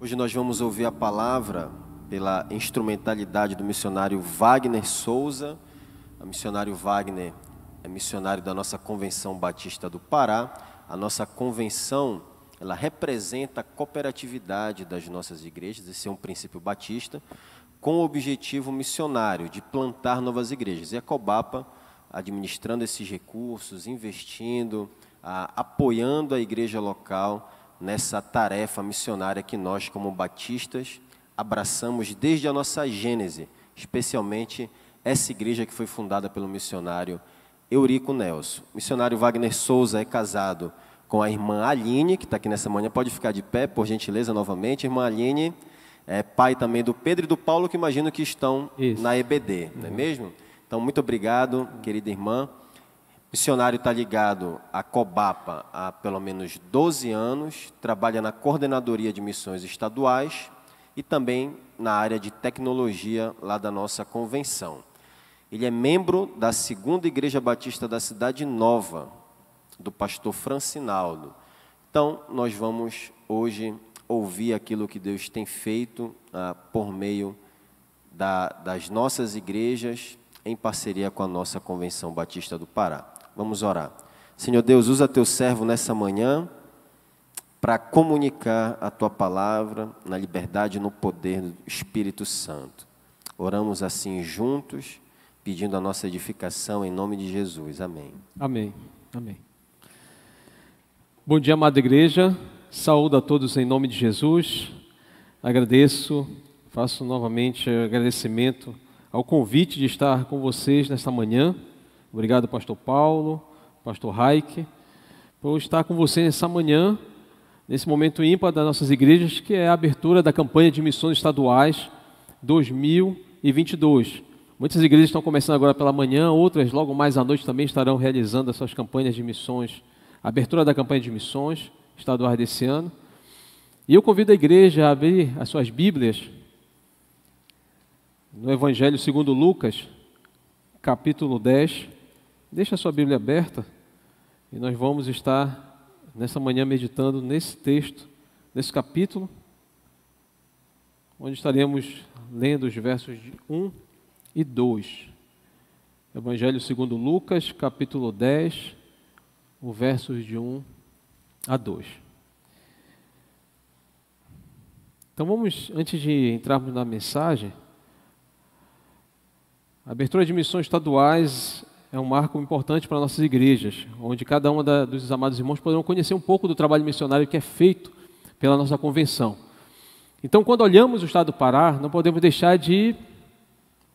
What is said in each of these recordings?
Hoje nós vamos ouvir a palavra pela instrumentalidade do missionário Wagner Souza. O missionário Wagner é missionário da nossa Convenção Batista do Pará. A nossa convenção, ela representa a cooperatividade das nossas igrejas, esse é um princípio batista, com o objetivo missionário de plantar novas igrejas. E a Cobapa, administrando esses recursos, investindo, apoiando a igreja local nessa tarefa missionária que nós, como batistas, abraçamos desde a nossa gênese, especialmente essa igreja que foi fundada pelo missionário Eurico Nelson. O missionário Wagner Souza é casado com a irmã Aline, que está aqui nessa manhã. Pode ficar de pé, por gentileza, novamente. Irmã Aline é pai também do Pedro e do Paulo, que imagino que estão na EBD, não é mesmo? Então, muito obrigado, querida irmã. O missionário está ligado à Cobapa há pelo menos 12 anos, trabalha na coordenadoria de missões estaduais e também na área de tecnologia lá da nossa convenção. Ele é membro da 2ª Igreja Batista da Cidade Nova, do pastor Francinaldo. Então, nós vamos hoje ouvir aquilo que Deus tem feito por meio das nossas igrejas, em parceria com a nossa Convenção Batista do Pará. Vamos orar. Senhor Deus, usa teu servo nessa manhã para comunicar a tua palavra na liberdade e no poder do Espírito Santo. Oramos assim juntos, pedindo a nossa edificação em nome de Jesus. Amém. Amém. Amém. Bom dia, amada igreja. Saúdo a todos em nome de Jesus. Agradeço, faço novamente agradecimento ao convite de estar com vocês nesta manhã. Obrigado, pastor Paulo, pastor Raik, por estar com você nessa manhã, nesse momento ímpar das nossas igrejas, que é a abertura da campanha de missões estaduais 2022. Muitas igrejas estão começando agora pela manhã, outras logo mais à noite também estarão realizando as suas campanhas de missões, a abertura da campanha de missões estaduais desse ano. E eu convido a igreja a abrir as suas Bíblias no Evangelho segundo Lucas, capítulo 10. Deixa a sua Bíblia aberta e nós vamos estar nessa manhã meditando nesse texto, nesse capítulo, onde estaremos lendo os versos de 1 e 2. Evangelho segundo Lucas, capítulo 10, os versos de 1 a 2. Então vamos, antes de entrarmos na mensagem, a abertura de missões estaduais é um marco importante para nossas igrejas, onde cada uma dos amados irmãos poderão conhecer um pouco do trabalho missionário que é feito pela nossa convenção. Então, quando olhamos o estado do Pará, não podemos deixar de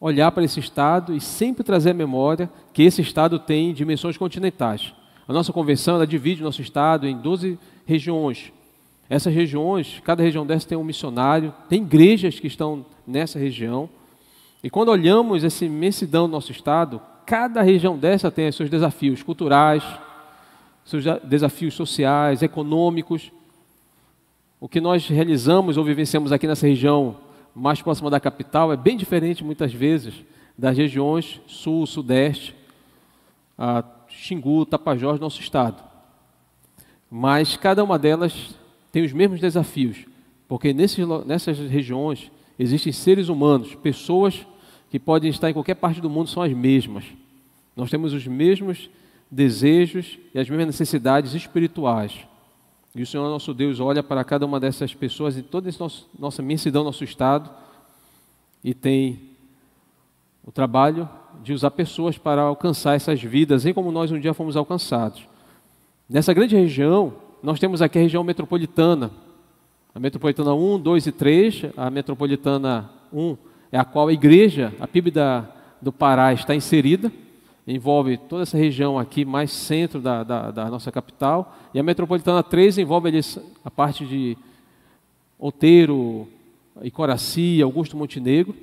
olhar para esse estado e sempre trazer à memória que esse estado tem dimensões continentais. A nossa convenção, ela divide o nosso estado em 12 regiões. Essas regiões, cada região dessa tem um missionário, tem igrejas que estão nessa região. E quando olhamos essa imensidão do nosso estado, cada região dessa tem os seus desafios culturais, seus desafios sociais, econômicos. O que nós realizamos ou vivenciamos aqui nessa região mais próxima da capital é bem diferente, muitas vezes, das regiões sul, sudeste, Xingu, Tapajós, nosso estado. Mas cada uma delas tem os mesmos desafios, porque nessas regiões existem seres humanos, pessoas que podem estar em qualquer parte do mundo, são as mesmas. Nós temos os mesmos desejos e as mesmas necessidades espirituais. E o Senhor nosso Deus olha para cada uma dessas pessoas e toda essa nossa imensidão, nosso estado, e tem o trabalho de usar pessoas para alcançar essas vidas, assim como nós um dia fomos alcançados. Nessa grande região, nós temos aqui a região metropolitana. A metropolitana 1, 2 e 3, a metropolitana 1 é a qual a igreja, a PIB do Pará está inserida, envolve toda essa região aqui, mais centro da nossa capital, e a metropolitana 3 envolve ali a parte de Outeiro, Icoraci, Augusto Montenegro,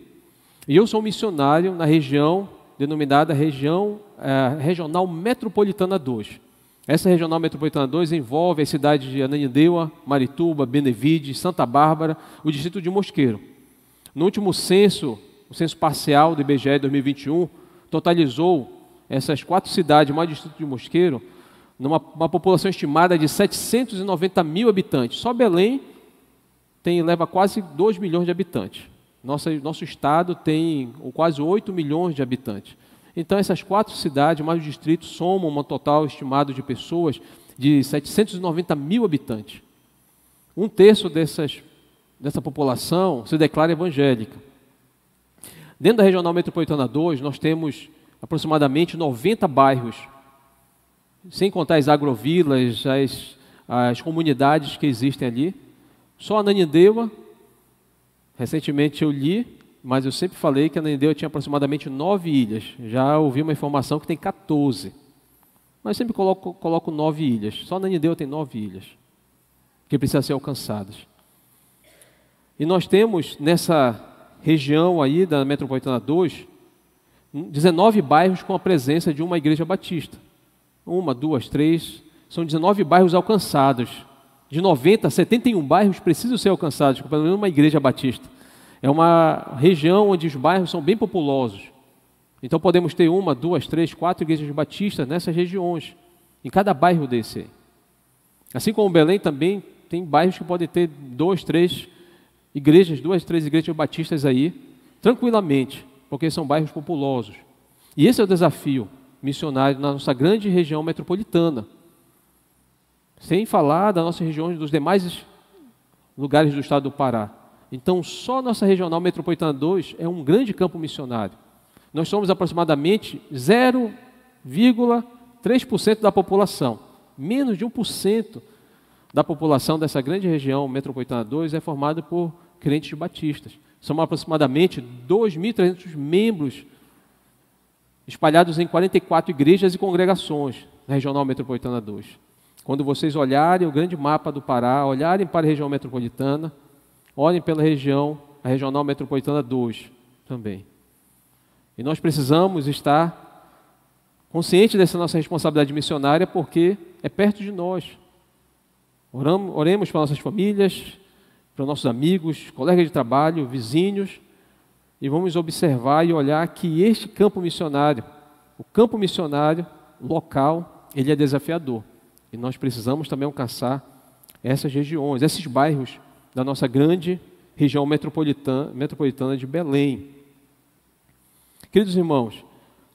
e eu sou missionário na região denominada Regional Metropolitana 2. Essa Regional Metropolitana 2 envolve as cidades de Ananindeua, Marituba, Benevides, Santa Bárbara, o distrito de Mosqueiro. No último censo, o censo parcial do IBGE de 2021, totalizou essas 4 cidades, mais o distrito de Mosqueiro, numa população estimada de 790 mil habitantes. Só Belém leva quase 2 milhões de habitantes. Nosso estado tem quase 8 milhões de habitantes. Então, essas 4 cidades, mais o distrito, somam um total estimado de pessoas de 790 mil habitantes. 1/3 dessa população se declara evangélica. Dentro da Regional Metropolitana 2, nós temos aproximadamente 90 bairros, sem contar as agrovilas, as comunidades que existem ali. Só a Ananindeua, recentemente eu li, mas eu sempre falei que a Ananindeua tinha aproximadamente 9 ilhas. Já ouvi uma informação que tem 14. Mas sempre coloco 9 ilhas. Só a Ananindeua tem 9 ilhas que precisam ser alcançadas. E nós temos nessa região aí da Metropolitana 2, 19 bairros com a presença de uma igreja batista. 1, 2, 3, são 19 bairros alcançados. De 90, 71 bairros precisam ser alcançados, com pelo menos uma igreja batista. É uma região onde os bairros são bem populosos. Então podemos ter 1, 2, 3, 4 igrejas batistas nessas regiões, em cada bairro desse. Assim como Belém também tem bairros que podem ter 2, 3 igrejas, 2, 3 igrejas batistas aí, tranquilamente, porque são bairros populosos. E esse é o desafio missionário na nossa grande região metropolitana. Sem falar das nossas regiões, dos demais lugares do estado do Pará. Então, só nossa Regional Metropolitana 2 é um grande campo missionário. Nós somos aproximadamente 0,3% da população. Menos de 1% da população dessa grande região Metropolitana 2 é formada por crentes batistas. São aproximadamente 2.300 membros espalhados em 44 igrejas e congregações na Regional Metropolitana 2. Quando vocês olharem o grande mapa do Pará, olharem para a região metropolitana, olhem pela região, a Regional Metropolitana 2 também. E nós precisamos estar conscientes dessa nossa responsabilidade missionária, porque é perto de nós. Oremos para nossas famílias, para nossos amigos, colegas de trabalho, vizinhos, e vamos observar e olhar que este campo missionário, o campo missionário local, ele é desafiador. E nós precisamos também alcançar essas regiões, esses bairros da nossa grande região metropolitana de Belém. Queridos irmãos,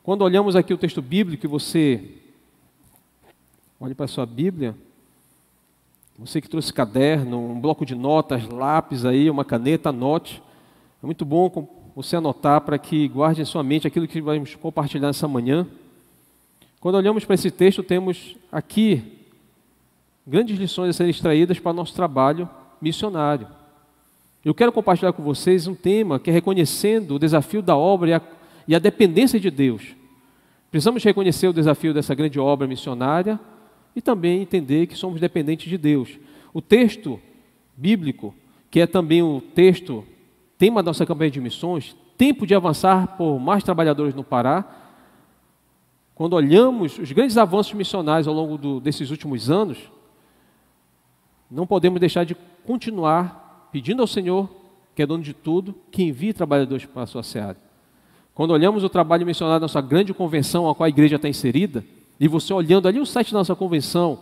quando olhamos aqui o texto bíblico, você olhe para a sua Bíblia, você que trouxe caderno, um bloco de notas, lápis aí, uma caneta, anote. É muito bom você anotar para que guarde em sua mente aquilo que vamos compartilhar nessa manhã. Quando olhamos para esse texto, temos aqui grandes lições a serem extraídas para o nosso trabalho missionário. Eu quero compartilhar com vocês um tema que é reconhecendo o desafio da obra e a dependência de Deus. Precisamos reconhecer o desafio dessa grande obra missionária e também entender que somos dependentes de Deus. O texto bíblico, que é também o tema da nossa campanha de missões, tempo de avançar por mais trabalhadores no Pará. Quando olhamos os grandes avanços missionários ao longo desses últimos anos, não podemos deixar de continuar pedindo ao Senhor, que é dono de tudo, que envie trabalhadores para a sua seara. Quando olhamos o trabalho missionário da nossa grande convenção, a qual a igreja está inserida, e você olhando ali o site da nossa convenção,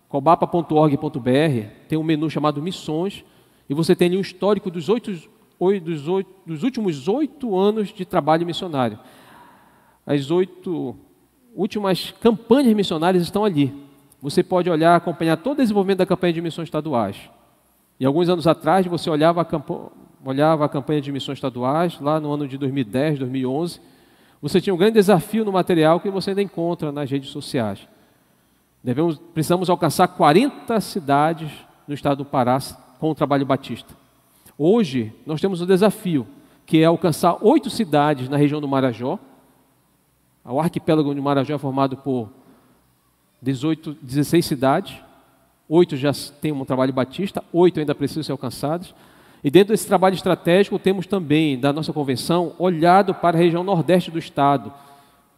cobapa.org.br, tem um menu chamado Missões, e você tem ali um histórico dos últimos 8 anos de trabalho missionário. As 8 últimas campanhas missionárias estão ali. Você pode olhar, acompanhar todo o desenvolvimento da campanha de missões estaduais. E alguns anos atrás, você olhava a campanha de missões estaduais, lá no ano de 2010, 2011, você tinha um grande desafio no material que você ainda encontra nas redes sociais. Precisamos alcançar 40 cidades no estado do Pará com o trabalho batista. Hoje, nós temos um desafio, que é alcançar 8 cidades na região do Marajó. O arquipélago do Marajó é formado por 16 cidades, 8 já têm um trabalho batista, 8 ainda precisam ser alcançados. E dentro desse trabalho estratégico, temos também, da nossa convenção, olhado para a região nordeste do estado,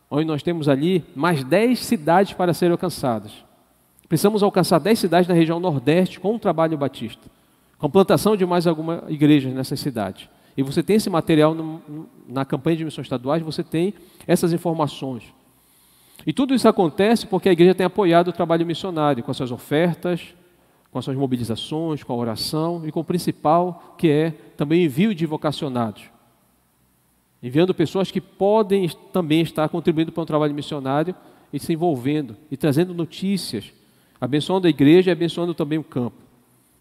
onde nós temos ali mais 10 cidades para serem alcançadas. Precisamos alcançar 10 cidades na região nordeste com um trabalho batista, com plantação de mais alguma igreja nessas cidades. E você tem esse material na campanha de missões estaduais, você tem essas informações. E tudo isso acontece porque a igreja tem apoiado o trabalho missionário com as suas ofertas, com as suas mobilizações, com a oração e com o principal, que é também o envio de vocacionados. Enviando pessoas que podem também estar contribuindo para um trabalho missionário e se envolvendo e trazendo notícias, abençoando a igreja e abençoando também o campo.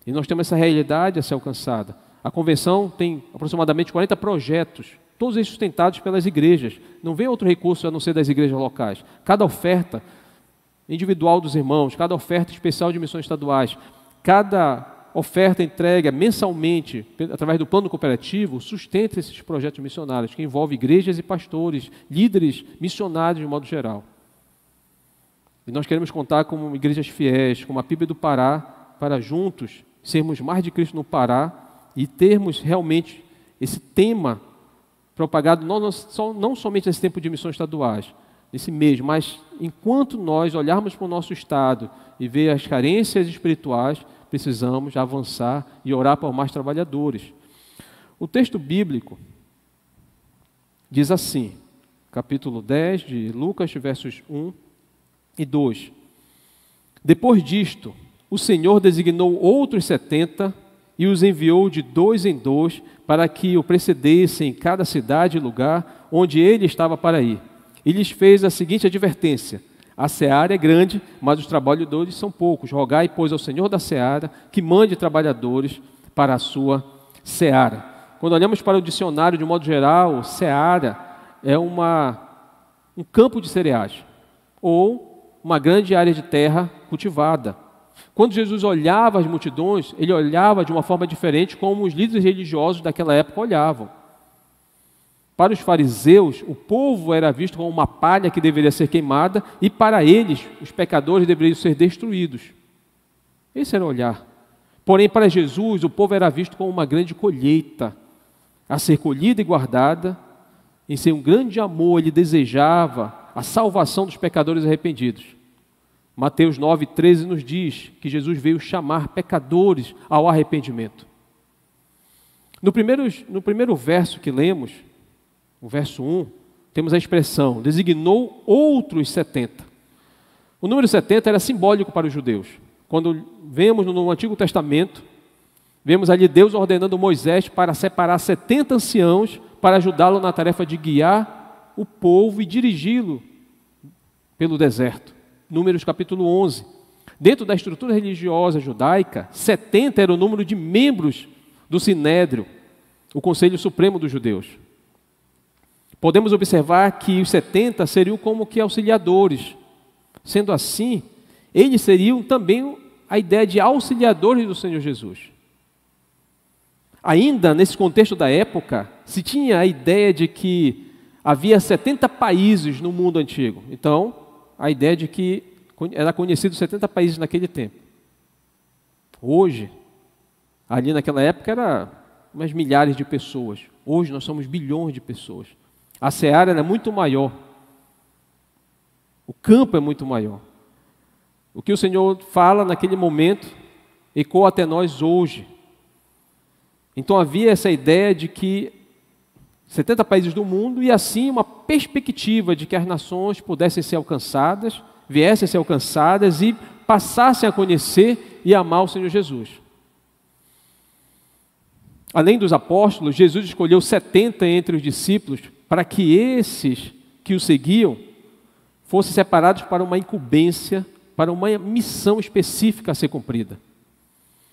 E nós temos essa realidade a ser alcançada. A convenção tem aproximadamente 40 projetos, todos eles sustentados pelas igrejas. Não vem outro recurso a não ser das igrejas locais. Cada oferta individual dos irmãos, cada oferta especial de missões estaduais, cada oferta entregue mensalmente através do plano cooperativo sustenta esses projetos missionários que envolvem igrejas e pastores, líderes missionários de modo geral. E nós queremos contar com igrejas fiéis, como a PIB do Pará, para juntos sermos mais de Cristo no Pará e termos realmente esse tema propagado não somente nesse tempo de missões estaduais, nesse mês, mas enquanto nós olharmos para o nosso estado e ver as carências espirituais, precisamos avançar e orar por mais trabalhadores. O texto bíblico diz assim, capítulo 10 de Lucas, versos 1 e 2. Depois disto, o Senhor designou outros 70 e os enviou de 2 em 2 para que o precedessem em cada cidade e lugar onde ele estava para ir. E lhes fez a seguinte advertência: a seara é grande, mas os trabalhadores são poucos. Rogai, pois, ao Senhor da seara que mande trabalhadores para a sua seara. Quando olhamos para o dicionário, de modo geral, seara é um campo de cereais ou uma grande área de terra cultivada. Quando Jesus olhava as multidões, ele olhava de uma forma diferente como os líderes religiosos daquela época olhavam. Para os fariseus, o povo era visto como uma palha que deveria ser queimada e para eles, os pecadores deveriam ser destruídos. Esse era o olhar. Porém, para Jesus, o povo era visto como uma grande colheita, a ser colhida e guardada. Em seu grande amor, ele desejava a salvação dos pecadores arrependidos. Mateus 9,13 nos diz que Jesus veio chamar pecadores ao arrependimento. No primeiro verso que lemos, o verso 1, temos a expressão, designou outros 70. O número 70 era simbólico para os judeus. Quando vemos no Antigo Testamento, vemos ali Deus ordenando Moisés para separar 70 anciãos para ajudá-lo na tarefa de guiar o povo e dirigi-lo pelo deserto. Números capítulo 11. Dentro da estrutura religiosa judaica, 70 era o número de membros do Sinédrio, o Conselho Supremo dos Judeus. Podemos observar que os 70 seriam como que auxiliadores. Sendo assim, eles seriam também a ideia de auxiliadores do Senhor Jesus. Ainda nesse contexto da época, se tinha a ideia de que havia 70 países no mundo antigo. Então, a ideia de que era conhecido 70 países naquele tempo. Hoje, ali naquela época, era umas milhares de pessoas. Hoje nós somos bilhões de pessoas. A seara é muito maior. O campo é muito maior. O que o Senhor fala naquele momento ecoa até nós hoje. Então havia essa ideia de que 70 países do mundo e assim uma perspectiva de que as nações pudessem ser alcançadas, viessem a ser alcançadas e passassem a conhecer e amar o Senhor Jesus. Além dos apóstolos, Jesus escolheu 70 entre os discípulos para que esses que o seguiam fossem separados para uma incumbência, para uma missão específica a ser cumprida.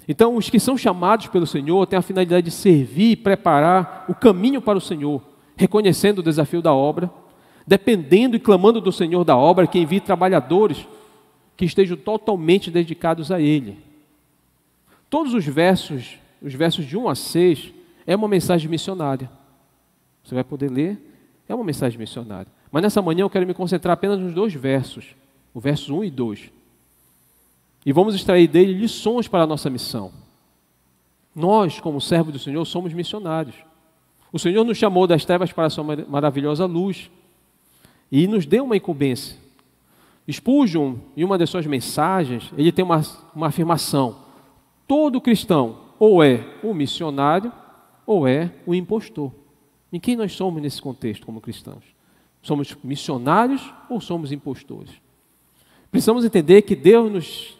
Então, os que são chamados pelo Senhor têm a finalidade de servir e preparar o caminho para o Senhor, reconhecendo o desafio da obra, dependendo e clamando do Senhor da obra, que envie trabalhadores que estejam totalmente dedicados a Ele. Todos os versos de 1 a 6, é uma mensagem missionária. Você vai poder ler, é uma mensagem missionária. Mas nessa manhã eu quero me concentrar apenas nos 2 versos, o verso 1 e 2. E vamos extrair dele lições para a nossa missão. Nós, como servos do Senhor, somos missionários. O Senhor nos chamou das trevas para a sua maravilhosa luz e nos deu uma incumbência. Spurgeon, em uma das suas mensagens, ele tem uma afirmação: todo cristão ou é o missionário ou é o impostor. Em quem nós somos nesse contexto como cristãos? Somos missionários ou somos impostores? Precisamos entender que Deus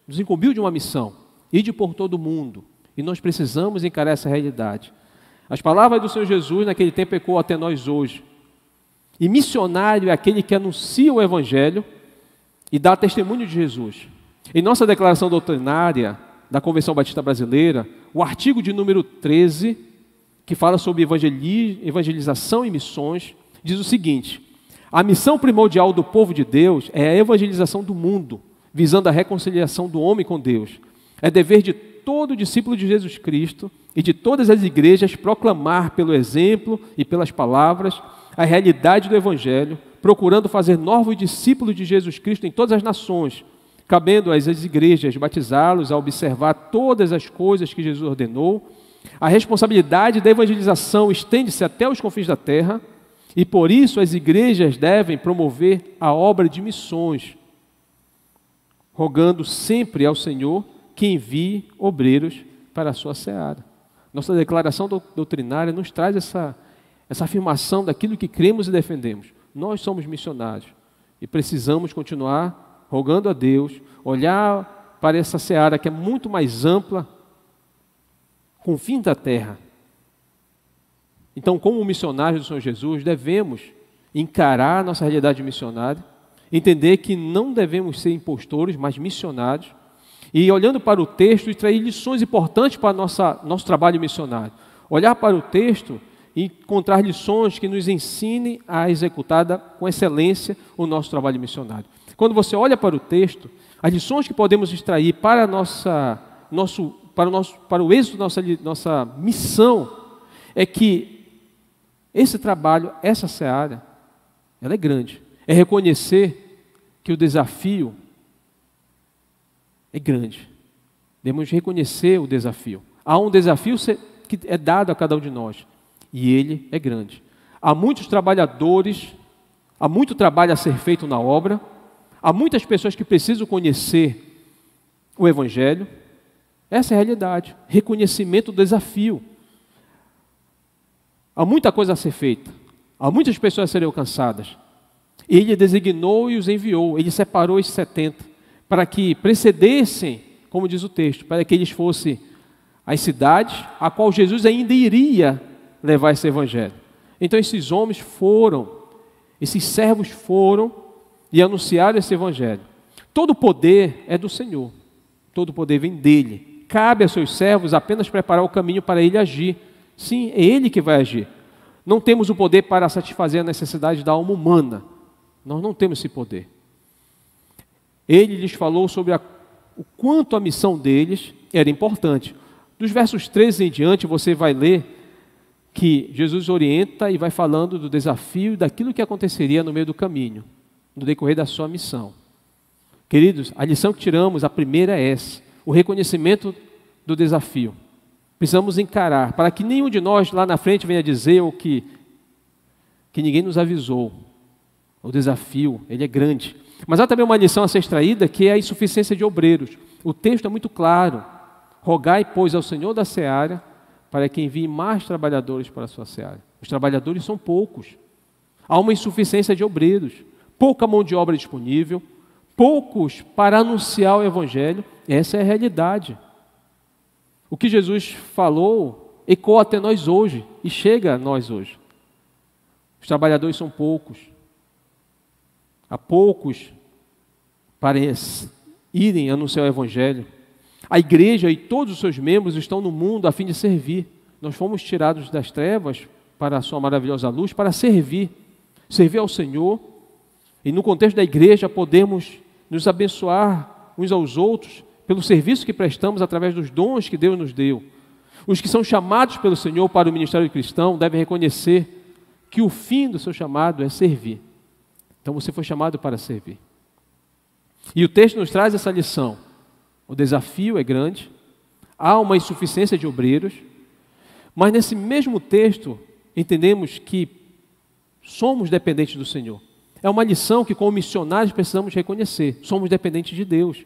nos incumbiu de uma missão, ide por todo o mundo. E nós precisamos encarar essa realidade. As palavras do Senhor Jesus naquele tempo ecoam até nós hoje. E missionário é aquele que anuncia o Evangelho e dá testemunho de Jesus. Em nossa declaração doutrinária da Convenção Batista Brasileira, o artigo de número 13, que fala sobre evangelização e missões, diz o seguinte: a missão primordial do povo de Deus é a evangelização do mundo, visando a reconciliação do homem com Deus. É dever de todo discípulo de Jesus Cristo e de todas as igrejas proclamar pelo exemplo e pelas palavras a realidade do Evangelho, procurando fazer novos discípulos de Jesus Cristo em todas as nações, cabendo às igrejas batizá-los a observar todas as coisas que Jesus ordenou. A responsabilidade da evangelização estende-se até os confins da terra e, por isso, as igrejas devem promover a obra de missões, rogando sempre ao Senhor que envie obreiros para a sua seara. Nossa declaração doutrinária nos traz essa afirmação daquilo que cremos e defendemos. Nós somos missionários e precisamos continuar rogando a Deus, olhar para essa seara que é muito mais ampla, com o fim da terra. Então, como missionários do Senhor Jesus, devemos encarar a nossa realidade missionária, entender que não devemos ser impostores, mas missionários, e olhando para o texto, extrair lições importantes para nosso trabalho missionário. Olhar para o texto e encontrar lições que nos ensinem a executar com excelência o nosso trabalho missionário. Quando você olha para o texto, as lições que podemos extrair para o êxito da nossa missão é que esse trabalho, essa seara, ela é grande. É reconhecer que o desafio é grande. Devemos reconhecer o desafio. Há um desafio que é dado a cada um de nós, e ele é grande. Há muitos trabalhadores, há muito trabalho a ser feito na obra, há muitas pessoas que precisam conhecer o Evangelho. Essa é a realidade, reconhecimento do desafio. Há muita coisa a ser feita, há muitas pessoas a serem alcançadas. Ele designou e os enviou, ele separou os 70, para que precedessem, como diz o texto, para que eles fossem às cidades, a qual Jesus ainda iria levar esse Evangelho. Então esses homens foram, esses servos foram e anunciaram esse Evangelho. Todo o poder é do Senhor, todo o poder vem dele. Cabe a seus servos apenas preparar o caminho para ele agir. Sim, é ele que vai agir. Não temos o poder para satisfazer a necessidade da alma humana. Nós não temos esse poder. Ele lhes falou sobre o quanto a missão deles era importante. Dos versos 13 em diante, você vai ler que Jesus orienta e vai falando do desafio e daquilo que aconteceria no meio do caminho, no decorrer da sua missão. Queridos, a lição que tiramos, a primeira é essa, o reconhecimento do desafio. Precisamos encarar, para que nenhum de nós lá na frente venha dizer o que ninguém nos avisou. O desafio, ele é grande. Mas há também uma lição a ser extraída, que é a insuficiência de obreiros. O texto é muito claro. Rogai, pois, ao Senhor da seara, para que envie mais trabalhadores para a sua seara. Os trabalhadores são poucos. Há uma insuficiência de obreiros, pouca mão de obra disponível, poucos para anunciar o Evangelho. Essa é a realidade. O que Jesus falou ecoa até nós hoje e chega a nós hoje. Os trabalhadores são poucos. Há poucos para irem anunciar o Evangelho. A igreja e todos os seus membros estão no mundo a fim de servir. Nós fomos tirados das trevas para a sua maravilhosa luz, para servir ao Senhor. E no contexto da igreja podemos nos abençoar uns aos outros pelo serviço que prestamos através dos dons que Deus nos deu. Os que são chamados pelo Senhor para o ministério cristão devem reconhecer que o fim do seu chamado é servir. Então você foi chamado para servir. E o texto nos traz essa lição. O desafio é grande, há uma insuficiência de obreiros, mas nesse mesmo texto entendemos que somos dependentes do Senhor. É uma lição que como missionários precisamos reconhecer. Somos dependentes de Deus.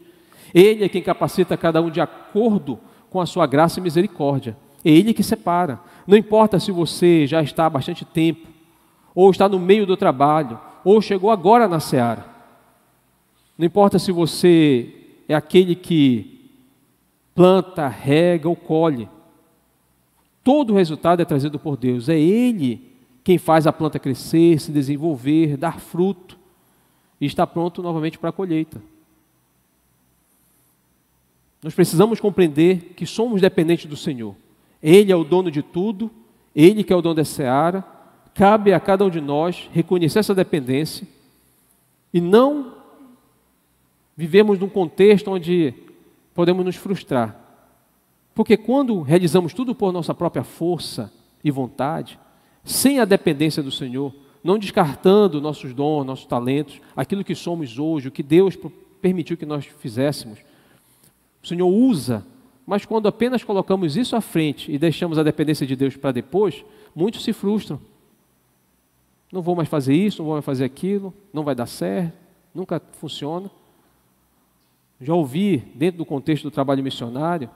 Ele é quem capacita cada um de acordo com a sua graça e misericórdia. É Ele que separa. Não importa se você já está há bastante tempo, ou está no meio do trabalho, ou chegou agora na seara. Não importa se você é aquele que planta, rega ou colhe. Todo o resultado é trazido por Deus. É Ele quem faz a planta crescer, se desenvolver, dar fruto e estar pronto novamente para a colheita. Nós precisamos compreender que somos dependentes do Senhor. Ele é o dono de tudo, Ele que é o dono da seara. Cabe a cada um de nós reconhecer essa dependência e não vivemos num contexto onde podemos nos frustrar. Porque quando realizamos tudo por nossa própria força e vontade, sem a dependência do Senhor, não descartando nossos dons, nossos talentos, aquilo que somos hoje, o que Deus permitiu que nós fizéssemos, o Senhor usa, mas quando apenas colocamos isso à frente e deixamos a dependência de Deus para depois, muitos se frustram. Não vou mais fazer isso, não vou mais fazer aquilo, não vai dar certo, nunca funciona. Já ouvi, dentro do contexto do trabalho missionário,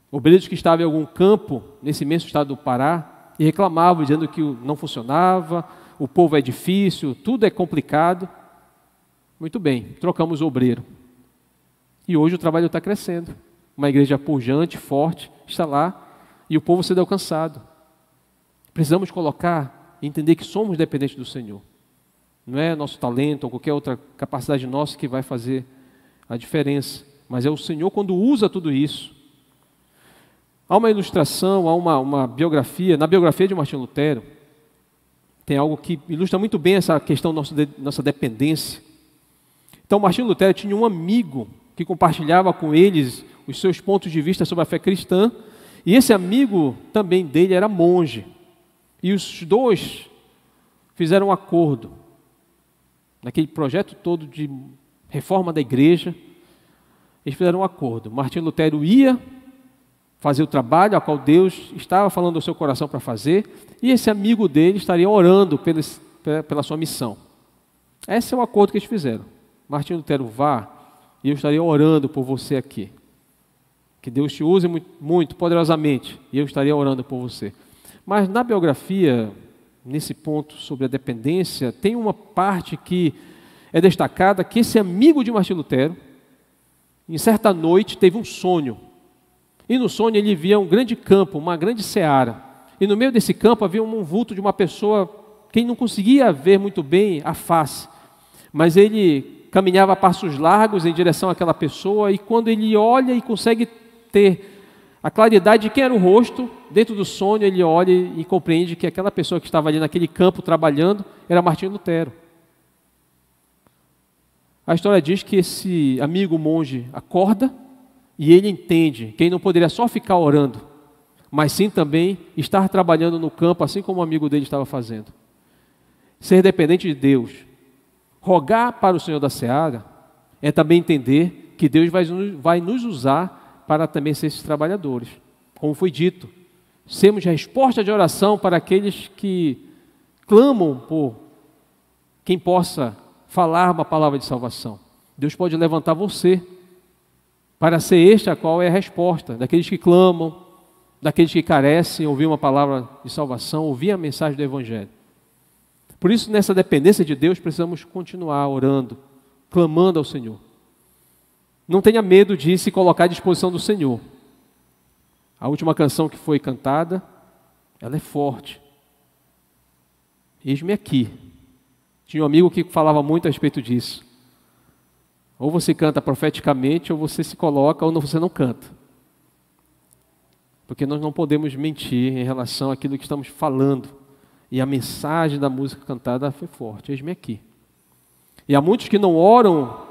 obreiros que estavam em algum campo, nesse imenso estado do Pará, e reclamavam, dizendo que não funcionava, o povo é difícil, tudo é complicado. Muito bem, trocamos o obreiro. E hoje o trabalho está crescendo. Uma igreja pujante, forte, está lá, e o povo sendo alcançado. Precisamos colocar e entender que somos dependentes do Senhor. Não é nosso talento ou qualquer outra capacidade nossa que vai fazer a diferença, mas é o Senhor quando usa tudo isso. Há uma ilustração, há uma biografia, na biografia de Martinho Lutero, tem algo que ilustra muito bem essa questão da nossa dependência. Então, Martinho Lutero tinha um amigo que compartilhava com eles os seus pontos de vista sobre a fé cristã, e esse amigo também dele era monge. E os dois fizeram um acordo, naquele projeto todo de reforma da igreja, eles fizeram um acordo. Martinho Lutero ia fazer o trabalho a qual Deus estava falando ao seu coração para fazer, e esse amigo dele estaria orando pela sua missão. Esse é o acordo que eles fizeram. Martinho Lutero, vá, e eu estaria orando por você aqui. Que Deus te use muito, muito poderosamente, e eu estaria orando por você. Mas na biografia, nesse ponto sobre a dependência, tem uma parte que é destacada, que esse amigo de Martinho Lutero, em certa noite, teve um sonho. E no sonho ele via um grande campo, uma grande seara. E no meio desse campo havia um vulto de uma pessoa que ele não conseguia ver muito bem a face. Mas ele caminhava a passos largos em direção àquela pessoa, e quando ele olha e consegue ter a claridade de quem era o rosto, dentro do sonho ele olha e compreende que aquela pessoa que estava ali naquele campo trabalhando era Martinho Lutero. A história diz que esse amigo monge acorda e ele entende que ele não poderia só ficar orando, mas sim também estar trabalhando no campo, assim como o amigo dele estava fazendo. Ser dependente de Deus, rogar para o Senhor da seara, é também entender que Deus vai nos usar para também ser esses trabalhadores. Como foi dito, sermos resposta de oração para aqueles que clamam por quem possa falar uma palavra de salvação. Deus pode levantar você para ser este a qual é a resposta daqueles que clamam, daqueles que carecem ouvir uma palavra de salvação, ouvir a mensagem do Evangelho. Por isso, nessa dependência de Deus, precisamos continuar orando, clamando ao Senhor. Não tenha medo de se colocar à disposição do Senhor. A última canção que foi cantada, ela é forte. Eis-me aqui. Tinha um amigo que falava muito a respeito disso. Ou você canta profeticamente, ou você se coloca, ou você não canta. Porque nós não podemos mentir em relação àquilo que estamos falando. E a mensagem da música cantada foi forte. Eis-me aqui. E há muitos que não oram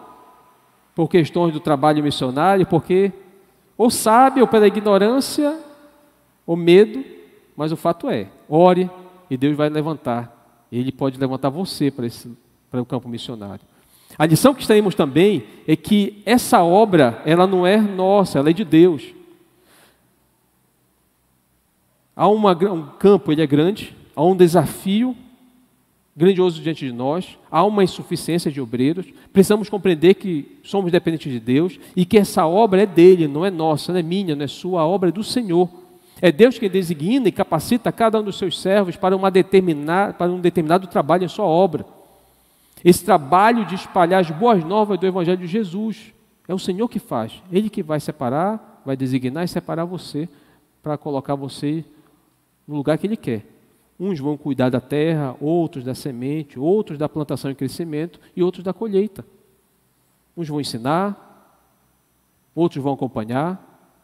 por questões do trabalho missionário, porque ou sabe, ou pela ignorância, ou medo, mas o fato é, ore e Deus vai levantar. Ele pode levantar você para o campo missionário. A lição que extraímos também é que essa obra, ela não é nossa, ela é de Deus. Há um campo, ele é grande, há um desafio grandioso diante de nós, há uma insuficiência de obreiros, precisamos compreender que somos dependentes de Deus e que essa obra é dele, não é nossa, não é minha, não é sua, a obra é do Senhor. É Deus quem designa e capacita cada um dos seus servos para um determinado trabalho em sua obra. Esse trabalho de espalhar as boas novas do Evangelho de Jesus É o Senhor que faz. Ele que vai separar, vai designar e separar você para colocar você no lugar que Ele quer. Uns vão cuidar da terra, outros da semente, outros da plantação e crescimento e outros da colheita. Uns vão ensinar, outros vão acompanhar,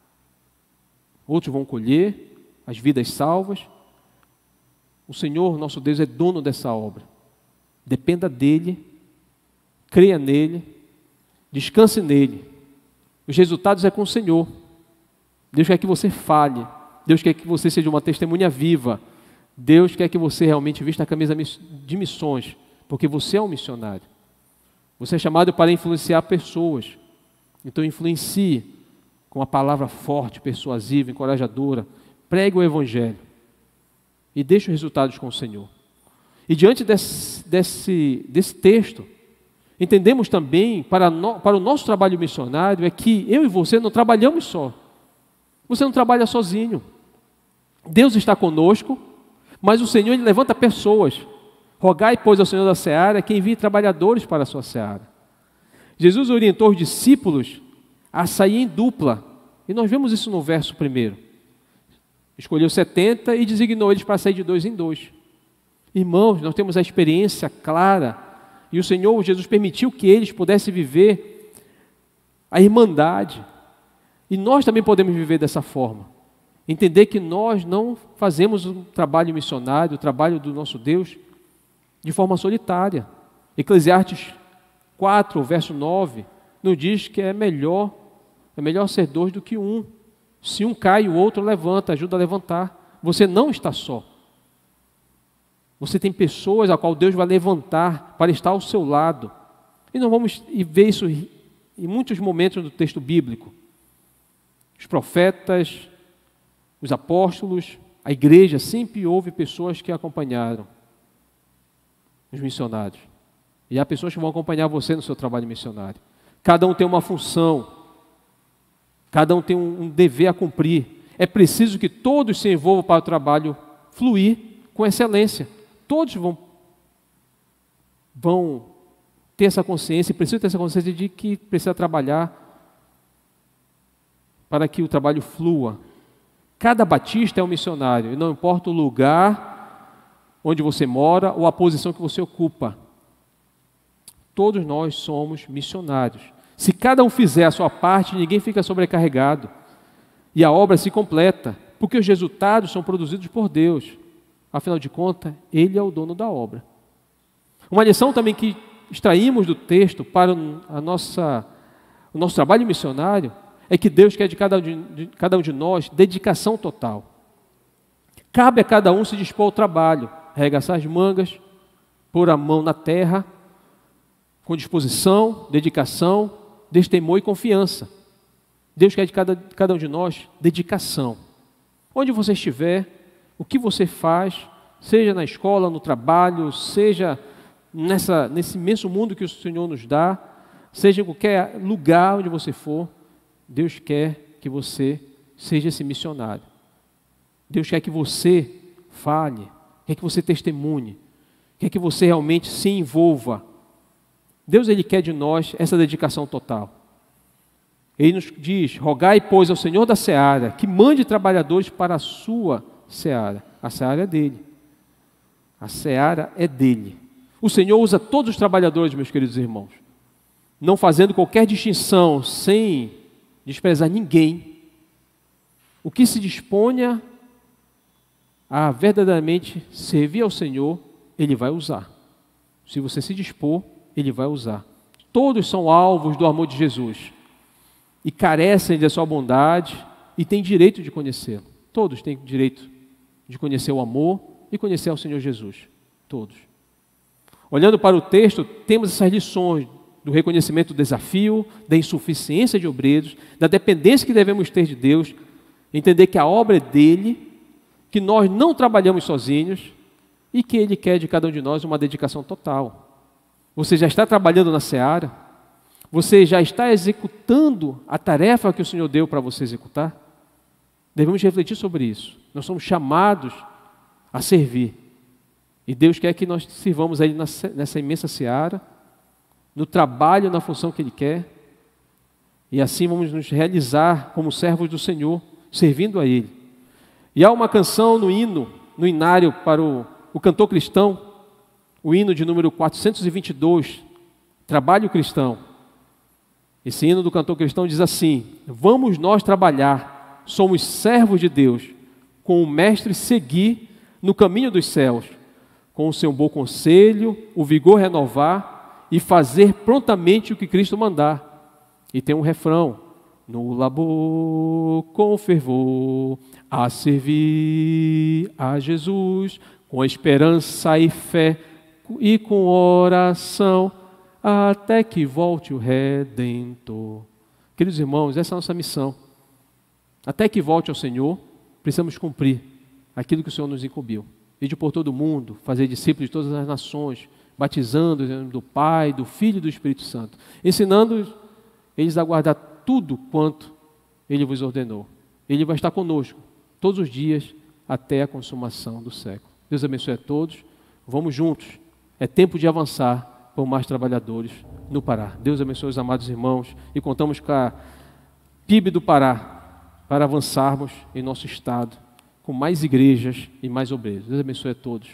outros vão colher as vidas salvas. O Senhor, nosso Deus, é dono dessa obra. Dependa dEle, creia nele, descanse nele. Os resultados é com o Senhor. Deus quer que você fale. Deus quer que você seja uma testemunha viva. Deus quer que você realmente vista a camisa de missões, porque você é um missionário. Você é chamado para influenciar pessoas. Então influencie com uma palavra forte, persuasiva, encorajadora. Pregue o Evangelho e deixe os resultados com o Senhor. E diante desse texto, entendemos também, para o nosso trabalho missionário, é que eu e você não trabalhamos só. Você não trabalha sozinho. Deus está conosco, mas o Senhor, Ele levanta pessoas. Rogai, pois, ao Senhor da seara que envie trabalhadores para a sua seara. Jesus orientou os discípulos a sair em dupla. E nós vemos isso no verso 1. Escolheu 70 e designou eles para sair de 2 em 2. Irmãos, nós temos a experiência clara. E o Senhor Jesus permitiu que eles pudessem viver a irmandade. E nós também podemos viver dessa forma. Entender que nós não fazemos um trabalho missionário, o trabalho do nosso Deus, de forma solitária. Eclesiastes 4, verso 9, nos diz que é melhor ser 2 do que 1. Se um cai, o outro levanta, ajuda a levantar. Você não está só. Você tem pessoas a qual Deus vai levantar para estar ao seu lado. E nós vamos ver isso em muitos momentos do texto bíblico. Os profetas, os apóstolos, a igreja, sempre houve pessoas que acompanharam os missionários. E há pessoas que vão acompanhar você no seu trabalho missionário. Cada um tem uma função, cada um tem um dever a cumprir. É preciso que todos se envolvam para o trabalho fluir com excelência. Todos vão ter essa consciência, precisam ter essa consciência de que precisa trabalhar para que o trabalho flua. Cada batista é um missionário, e não importa o lugar onde você mora ou a posição que você ocupa. Todos nós somos missionários. Se cada um fizer a sua parte, ninguém fica sobrecarregado. E a obra se completa, porque os resultados são produzidos por Deus. Afinal de contas, Ele é o dono da obra. Uma lição também que extraímos do texto para o nosso trabalho missionário é que Deus quer de cada um de nós dedicação total. Cabe a cada um se dispor ao trabalho, arregaçar as mangas, pôr a mão na terra, com disposição, dedicação, destemor e confiança. Deus quer de cada um de nós dedicação. Onde você estiver, o que você faz, seja na escola, no trabalho, seja nesse imenso mundo que o Senhor nos dá, seja em qualquer lugar onde você for, Deus quer que você seja esse missionário. Deus quer que você fale, quer que você testemunhe, quer que você realmente se envolva. Deus, Ele quer de nós essa dedicação total. Ele nos diz: rogai, pois, ao Senhor da seara, que mande trabalhadores para a sua seara. A seara é dele. A seara é dele. O Senhor usa todos os trabalhadores, meus queridos irmãos, não fazendo qualquer distinção, sem desprezar ninguém. O que se disponha a verdadeiramente servir ao Senhor, Ele vai usar. Se você se dispor, Ele vai usar. Todos são alvos do amor de Jesus e carecem da sua bondade e têm direito de conhecê-lo. Todos têm direito de conhecer o amor e conhecer ao Senhor Jesus. Todos. Olhando para o texto, temos essas lições do reconhecimento do desafio, da insuficiência de obreiros, da dependência que devemos ter de Deus, entender que a obra é dele, que nós não trabalhamos sozinhos e que Ele quer de cada um de nós uma dedicação total. Você já está trabalhando na seara? Você já está executando a tarefa que o Senhor deu para você executar? Devemos refletir sobre isso. Nós somos chamados a servir. E Deus quer que nós sirvamos a Ele nessa imensa seara, no trabalho, na função que Ele quer. E assim vamos nos realizar como servos do Senhor, servindo a Ele. E há uma canção no hino, no inário para o cantor cristão, o hino de número 422, Trabalho Cristão. Esse hino do cantor cristão diz assim: vamos nós trabalhar, somos servos de Deus, com o Mestre seguir no caminho dos céus, com o seu bom conselho, o vigor renovar e fazer prontamente o que Cristo mandar. E tem um refrão: no labor com fervor, a servir a Jesus, com esperança e fé e com oração, até que volte o Redentor. Queridos irmãos, essa é a nossa missão. Até que volte ao Senhor, precisamos cumprir aquilo que o Senhor nos incumbiu. Ir por todo o mundo, fazer discípulos de todas as nações, batizando em nome do Pai, do Filho e do Espírito Santo, ensinando eles a guardar tudo quanto Ele vos ordenou. Ele vai estar conosco todos os dias até a consumação do século. Deus abençoe a todos. Vamos juntos. É tempo de avançar por mais trabalhadores no Pará. Deus abençoe os amados irmãos e contamos com a PIB do Pará para avançarmos em nosso estado com mais igrejas e mais obreiros. Deus abençoe a todos.